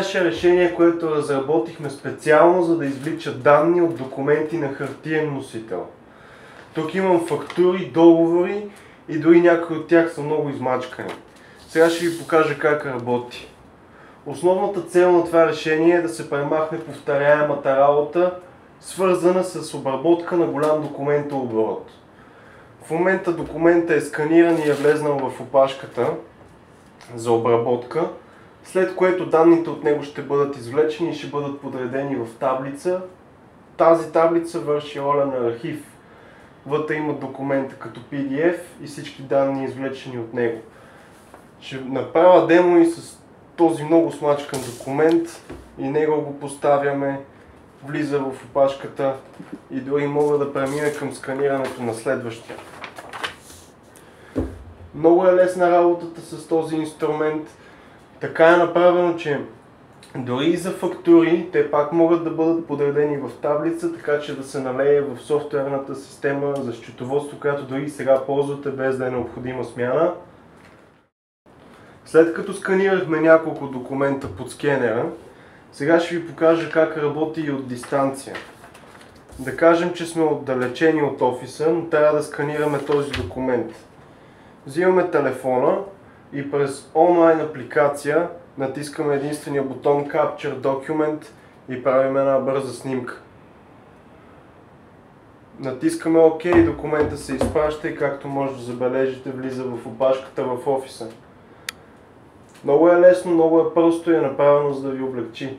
беше решение, което разработихме специално, за да извлича данни от документи на хартиен носител. Тук имам фактури, договори и дори някои от тях са много измачкани. Сега ще ви покажа как работи. Основната цел на това решение е да се премахне повторяемата работа, свързана с обработка на голям документооборот. В момента документът е сканиран и е влезнал в опашката за обработка, след което данните от него ще бъдат извлечени и ще бъдат подредени в таблица. Тази таблица върши роля на архив. Вътре има документа като PDF и всички данни извлечени от него. Ще направя демо и с този много смачкан документ и него го поставяме, влиза в опашката и дори мога да премина към сканирането на следващия. Много е лесна работата с този инструмент. Така е направено, че дори и за фактури, те пак могат да бъдат подредени в таблица, така че да се налее в софтуерната система за счетоводство, която дори и сега ползвате без да е необходима смяна. След като сканирахме няколко документа под скенера, сега ще ви покажа как работи и от дистанция. Да кажем, че сме отдалечени от офиса, но трябва да сканираме този документ. Взимаме телефона и през онлайн апликация натискаме единствения бутон Capture Document и правим една бърза снимка. Натискаме ОК и документа се изпраща и както може да забележите влиза в опашката в офиса. Много е лесно, много е просто и е направено за да ви облегчи.